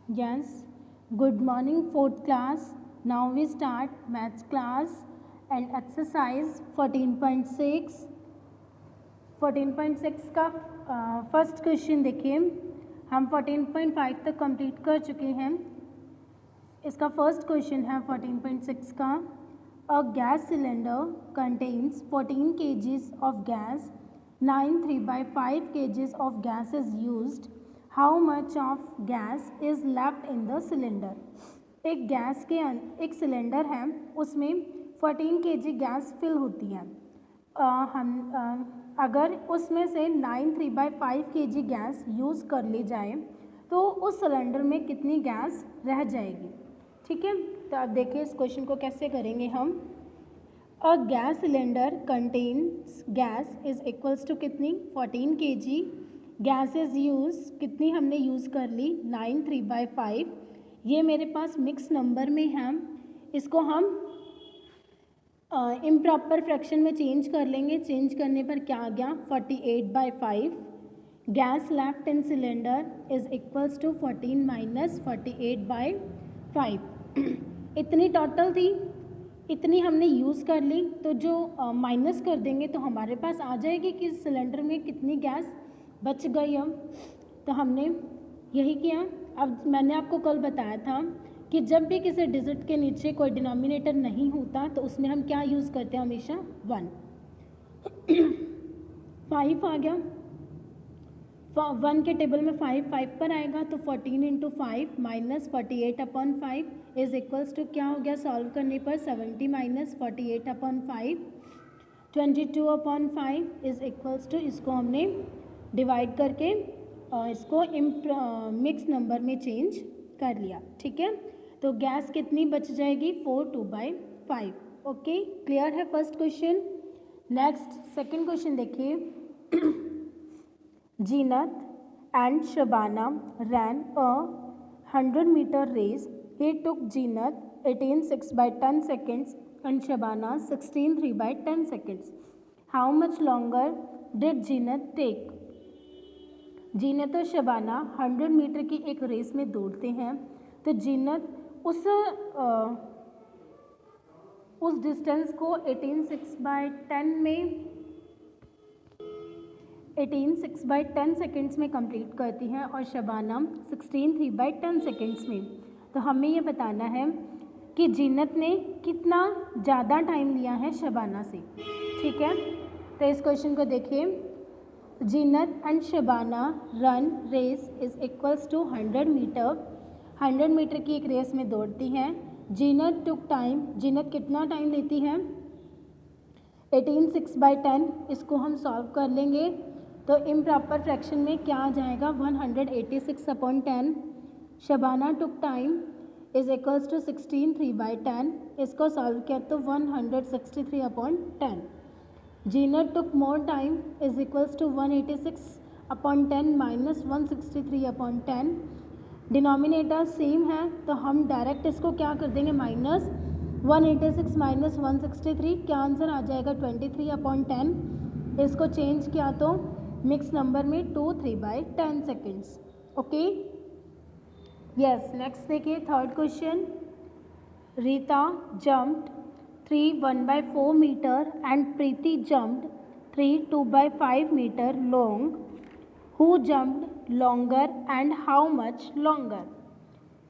Yes. Good morning, fourth class. Now we start maths class and exercise 14.6. 14.6 का first question देखिए. हम 14.5 तक complete कर चुके हैं. इसका फर्स्ट क्वेश्चन है 14.6 का. अ gas cylinder contains 14 kgs of gas. 9 3/5 kgs of gas is used. How much of gas is left in the cylinder. एक गैस के एक सिलेंडर है, उसमें 14 kg गैस फिल होती है. अगर उसमें से 9 3/5 kg गैस यूज़ कर ली जाए तो उस सिलेंडर में कितनी गैस रह जाएगी. ठीक है, तो आप देखिए इस क्वेश्चन को कैसे करेंगे हम. A gas cylinder contains gas is equals to कितनी 14 kg. गैस इज़ यूज़ कितनी हमने यूज़ कर ली 9 3/5. ये मेरे पास मिक्स नंबर में है, इसको हम इम्प्रॉपर फ्रैक्शन में चेंज कर लेंगे. चेंज करने पर क्या आ गया 48/5. Gas left in cylinder is equals to 14 minus 48/5. इतनी टोटल थी, इतनी हमने यूज़ कर ली, तो जो माइनस कर देंगे तो हमारे पास आ जाएगी कि सिलेंडर में कितनी गैस बच गई. हम तो हमने यही किया. अब मैंने आपको कल बताया था कि जब भी किसी डिजिट के नीचे कोई डिनोमिनेटर नहीं होता तो उसमें हम क्या यूज़ करते हैं हमेशा 1. 5 आ गया, 1 के टेबल में 5 पर आएगा तो 14 into 5 minus 48/5 is equals to क्या हो गया सॉल्व करने पर 70 माइनस 48/5 22/5 इज इक्वल्स टू, इसको हमने डिवाइड करके इसको मिक्स नंबर में चेंज कर लिया. ठीक है, तो गैस कितनी बच जाएगी 4 2/5. ओके, क्लियर है first question. Next second question देखिए. Zeenat and Shabana ran a 100-meter race. He took Jeenat 18:6/10 seconds and Shabana 16:3/10 seconds. How much longer did Jeenat take? जीनत और शबाना 100 मीटर की एक रेस में दौड़ते हैं. तो जीनत उस डिस्टेंस को 18:6/10 सेकेंड्स में कंप्लीट करती हैं और शबाना 16:3/10 सेकेंड्स में. तो हमें ये बताना है कि जीनत ने कितना ज़्यादा टाइम लिया है शबाना से. ठीक है, तो इस क्वेश्चन को देखिए. Zeenat and Shabana run race is equals to 100 metre. 100 metre की एक रेस में दौड़ती हैं. जीनत टुक टाइम, जीनत कितना टाइम लेती है 18:6/10. इसको हम सॉल्व कर लेंगे तो इम्प्रॉपर फ्रैक्शन में क्या आ जाएगा 186/10. Shabana took time is equals to 16:3/10. इसको सॉल्व किया तो 163/10. Zeenat took more time is equals to 186/10 minus 163/10. Denominator same है तो हम डायरेक्ट इसको क्या कर देंगे माइनस 186 माइनस 163. क्या आंसर आ जाएगा 23/10. इसको चेंज किया तो मिक्स नंबर में 2 3/10 सेकेंड्स. Okay, yes. नेक्स्ट देखिए third question. Rita jumped 3 1/4 meter and Preeti jumped 3 2/5 meter long. Who jumped longer and how much longer?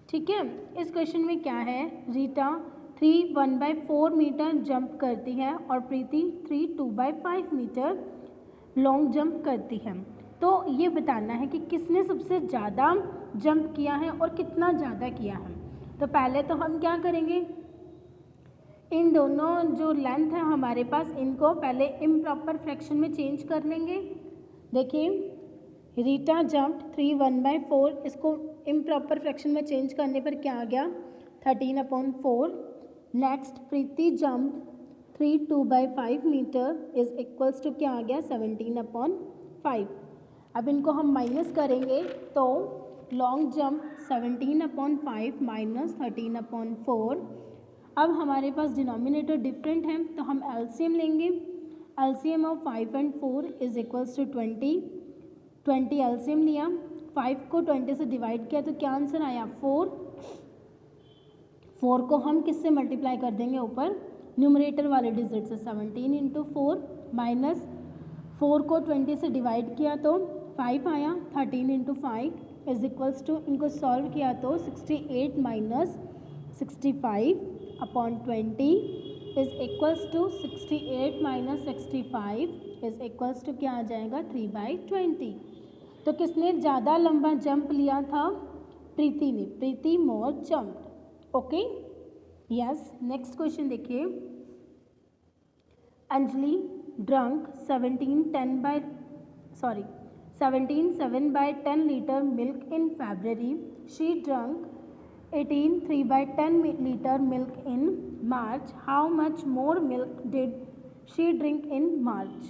ठीक है, इस क्वेश्चन में क्या है. रीता 3 1/4 meter जंप करती है और प्रीति 3 2/5 meter लॉन्ग जंप करती है. तो ये बताना है कि किसने सबसे ज़्यादा जंप किया है और कितना ज़्यादा किया है. तो पहले तो हम क्या करेंगे, इन दोनों जो लेंथ है हमारे पास इनको पहले इम्प्रॉपर फ्रैक्शन में चेंज कर लेंगे. देखिए रीटा जंप्ड 3 1/4, इसको इम्प्रॉपर फ्रैक्शन में चेंज करने पर क्या आ गया 13/4. Next Preeti jumped 3 2/5 metre is equals to क्या आ गया 17/5. अब इनको हम माइनस करेंगे तो लॉन्ग जंप 17/5 माइनस 13/4. अब हमारे पास डिनोमिनेटर डिफरेंट है तो हम एलसीएम लेंगे. LCM of 5 and 4 is equals to 20. 20 LCM लिया, 5 को 20 से डिवाइड किया तो क्या आंसर आया 4। 4 को हम किससे मल्टीप्लाई कर देंगे ऊपर न्यूमरेटर वाले डिजिट से 17 इंटू 4 माइनस 4 को 20 से डिवाइड किया तो 5 आया 13 इंटू 5 इज इक्वल्स टू इनको सॉल्व किया तो 68 minus 65 upon 20 is equals to 68 minus 65 is equals to क्या आ जाएगा 3/20। तो किसने ज़्यादा लंबा जंप लिया था प्रीति ने, Preeti more jumped. Okay yes next question देखिए Anjali drank 17/10 liter milk in February. She drank 3/10 liter milk in March. How much more milk did she drink in March?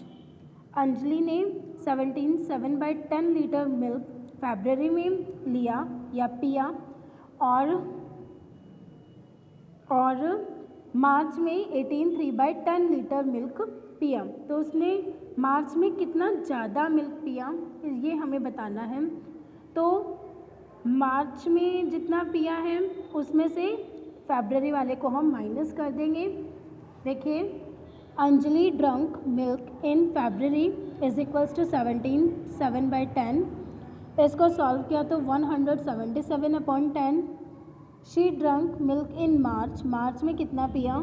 Anjali ने 7/10 लीटर मिल्क फरवरी में लिया या पिया और मार्च में 3/10 लीटर मिल्क पिया। तो उसने मार्च में कितना ज़्यादा मिल्क पिया ये हमें बताना है। तो मार्च में जितना पिया है उसमें से फरवरी वाले को हम माइनस कर देंगे। देखिए Anjali drunk milk in February is equals to 7/10। इसको सॉल्व किया तो 177/10। She drunk milk in March, मार्च में कितना पिया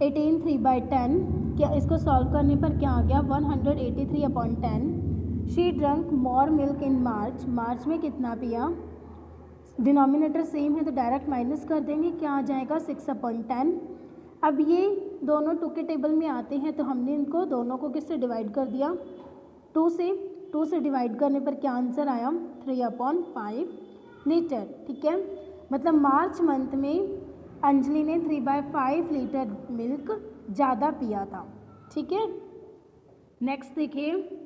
3/10। क्या इसको सॉल्व करने पर क्या आ गया 183/10। She drank more milk in March, मार्च में कितना पिया डिनोमिनेटर सेम है तो डायरेक्ट माइनस कर देंगे क्या आ जाएगा 6/10। अब ये दोनों 2 के टेबल में आते हैं तो हमने इनको दोनों को किससे डिवाइड कर दिया 2 से डिवाइड करने पर क्या आंसर आया 3/5 लीटर। ठीक है मतलब मार्च मंथ में अंजलि ने 3/5 लीटर मिल्क ज़्यादा पिया था। ठीक है नेक्स्ट देखिए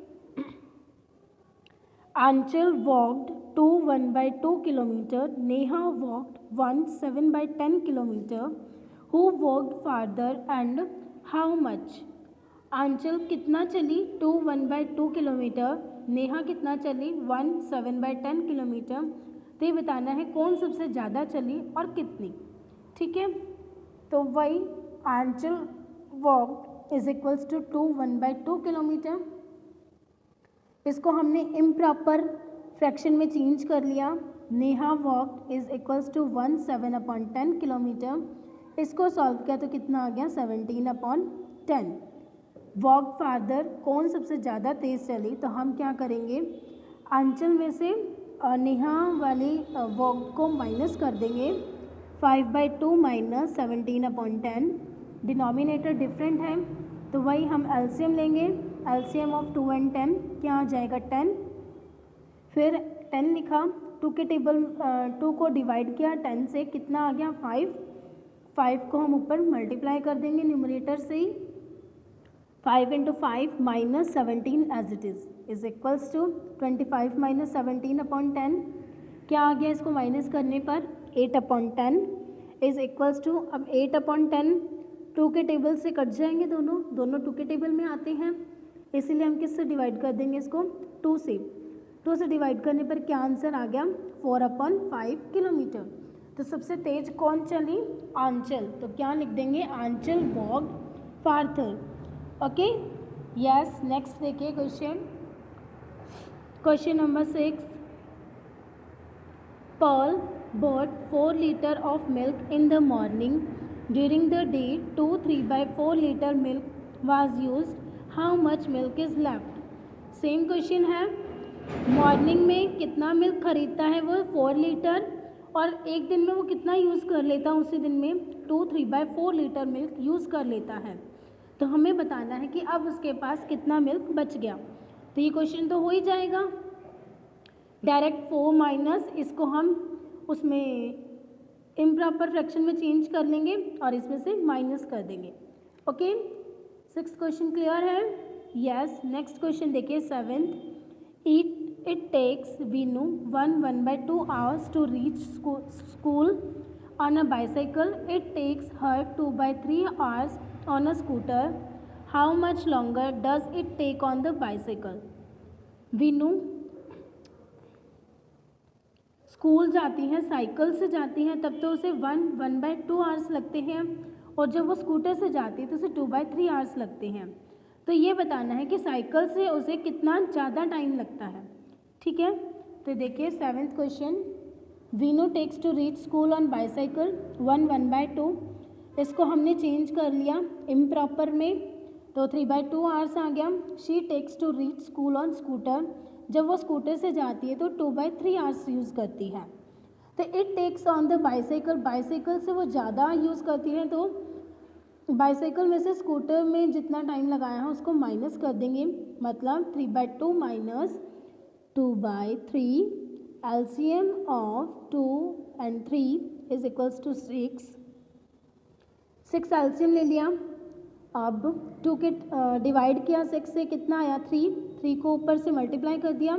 Anchal walked 1/2 kilometre, Neha walked 7/10 kilometre. Who walked farther and how much? Anchal कितना चली 1/2 किलोमीटर, नेहा कितना चली 7/10 किलोमीटर। तो ये बताना है कौन सबसे ज़्यादा चली और कितनी। ठीक है तो वही Anchal walked is equals to 1/2 kilometre. इसको हमने इम्प्रॉपर फ्रैक्शन में चेंज कर लिया। Neha walked is equals to 7/10 kilometre. इसको सॉल्व किया तो कितना आ गया 17/10। वॉक फादर कौन सबसे ज़्यादा तेज़ चली तो हम क्या करेंगे आंचल में से नेहा वाली वॉक को माइनस कर देंगे 5/2 माइनस 17/10। डिनोमिनेटर डिफरेंट है तो वही हम एलसीएम लेंगे। एलसीएम ऑफ 2 and 10 क्या आ जाएगा 10। फिर 10 लिखा 2 के टेबल 2 को डिवाइड किया 10 से कितना आ गया 5 को हम ऊपर मल्टीप्लाई कर देंगे न्यूमरेटर से ही 5 into 5 minus 17 as it is equals to 25 minus 17/10 क्या आ गया इसको माइनस करने पर 8/10 इज इक्वल्स टू अब 8/10 2 के टेबल से कट जाएंगे दोनों 2 के टेबल में आते हैं इसीलिए हम किससे डिवाइड कर देंगे इसको 2 से डिवाइड करने पर क्या आंसर आ गया 4/5 किलोमीटर। तो सबसे तेज कौन चली आंचल तो क्या लिख देंगे आंचल वॉक्ड फार्थर। ओके यस नेक्स्ट देखिए question number 6। Paul bought 4 liter of milk in the morning. During the day 2 3/4 liter milk was used. How much milk is left? Same question है मॉर्निंग में कितना मिल्क खरीदता है वो 4 लीटर और एक दिन में वो कितना यूज़ कर लेता है उसी दिन में 2 3/4 लीटर मिल्क यूज़ कर लेता है। तो हमें बताना है कि अब उसके पास कितना मिल्क बच गया। तो ये क्वेश्चन तो हो ही जाएगा डायरेक्ट 4 माइनस इसको हम उसमें इम्प्रॉपर फ्रैक्शन में चेंज कर लेंगे और इसमें से माइनस कर देंगे। ओके 6th क्वेश्चन क्लियर है। यस नेक्स्ट क्वेश्चन देखिए 7th। It takes Vinu 1/2 hours to reach school on a bicycle. It takes her 2/3 hours on a scooter. How much longer does it take on the bicycle? Vinu school जाती हैं, cycle से जाती हैं, तब तो उसे 1/2 hours लगते हैं, और जब वो स्कूटर से जाती है तो उसे 2/3 आवर्स लगते हैं। तो ये बताना है कि साइकिल से उसे कितना ज़्यादा टाइम लगता है। ठीक है, तो देखिए 7th question, Veenu takes to reach school on bicycle 1/2। इसको हमने चेंज कर लिया इम्प्रॉपर में, तो 3/2 आवर्स आ गया। She takes to reach school on scooter, जब वो स्कूटर से जाती है तो 2/3 आवर्स यूज़ करती है। तो it takes on the bicycle, bicycle से वो ज़्यादा यूज़ करती है, तो बाईसाइकिल में से स्कूटर में जितना टाइम लगाया है उसको माइनस कर देंगे, मतलब 3/2 minus 2/3, LCM of 2 and 3 is equals to 6 LCM ले लिया। अब 2 के डिवाइड किया 6 से, कितना आया 3 को ऊपर से मल्टीप्लाई कर दिया,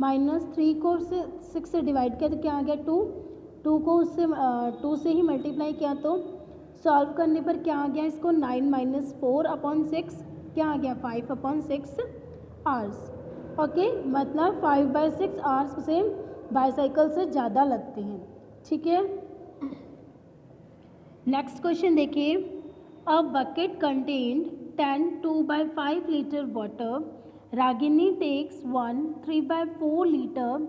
माइनस 3 को 6 से डिवाइड किया तो क्या आ गया 2 को उससे 2 से ही मल्टीप्लाई किया, तो सॉल्व करने पर क्या आ गया इसको 9 - 4/6, क्या आ गया 5/6 आवर्स। ओके, मतलब 5/6 आवर्स उसे बाईसाइकिल से ज़्यादा लगते हैं। ठीक है, नेक्स्ट क्वेश्चन देखिए, a bucket contained 10 2/5 liter water. Ragini takes 1 3/4 liter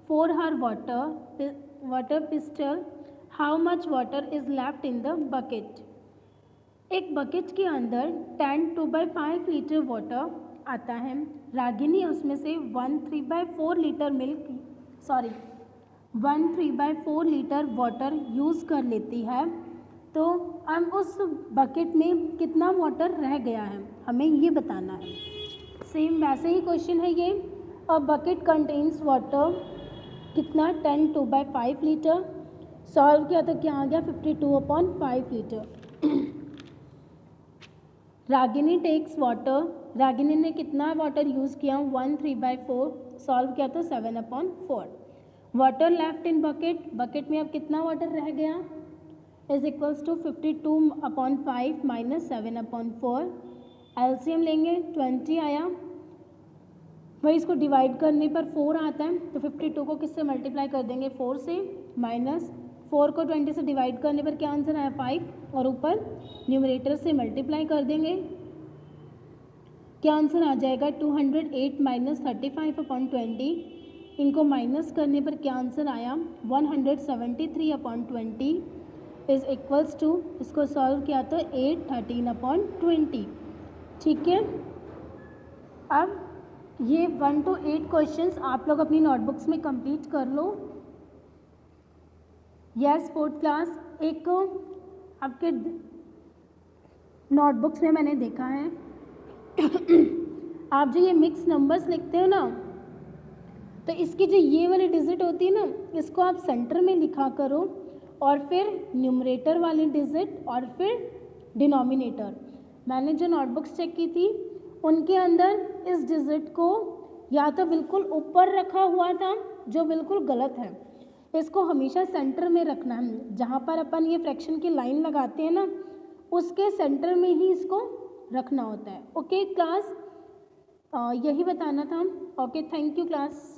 for her water pistol. How much water is left in the bucket? एक बकेट के अंदर 10 2/5 लीटर वाटर आता है। रागिनी उसमें से 1 3/4 लीटर वाटर यूज़ कर लेती है। तो अब उस बकेट में कितना वाटर रह गया है हमें ये बताना है। सेम वैसे ही क्वेश्चन है ये, अ बकेट कंटेन्स वाटर, कितना 10 2/5 लीटर, सॉल्व किया तो क्या आ गया 52/5 litre. Ragini takes water, Ragini ने कितना वाटर यूज़ किया 1 3/4, सॉल्व किया तो 7/4। Water left in bucket, bucket में अब कितना वाटर रह गया is equals to 52/5 minus 7/4। LCM लेंगे 20 आया, वही इसको डिवाइड करने पर 4 आता है, तो 52 को किससे मल्टीप्लाई कर देंगे 4 से, माइनस 4 को 20 से डिवाइड करने पर क्या आंसर आया 5, और ऊपर न्यूमरेटर से मल्टीप्लाई कर देंगे, क्या आंसर आ जाएगा 208 माइनस 35/20। इनको माइनस करने पर क्या आंसर आया 173/20 इज इक्वल्स टू, इसको सॉल्व किया तो 813/20। ठीक है, अब ये 1 to 8 क्वेश्चंस आप लोग अपनी नोटबुक्स में कंप्लीट कर लो। यस 4th क्लास, एक आपके नोटबुक्स में मैंने देखा है आप जो ये मिक्स नंबर्स लिखते हो ना, तो इसकी जो ये वाली डिजिट होती है ना, इसको आप सेंटर में लिखा करो, और फिर न्यूमरेटर वाली डिजिट और फिर डिनोमिनेटर। मैंने जो नोटबुक्स चेक की थी उनके अंदर इस डिजिट को या तो बिल्कुल ऊपर रखा हुआ था, जो बिल्कुल गलत है। इसको हमेशा सेंटर में रखना है, जहाँ पर अपन ये फ्रैक्शन की लाइन लगाते हैं ना, उसके सेंटर में ही इसको रखना होता है। ओके क्लास, यही बताना था। Okay, thank you class.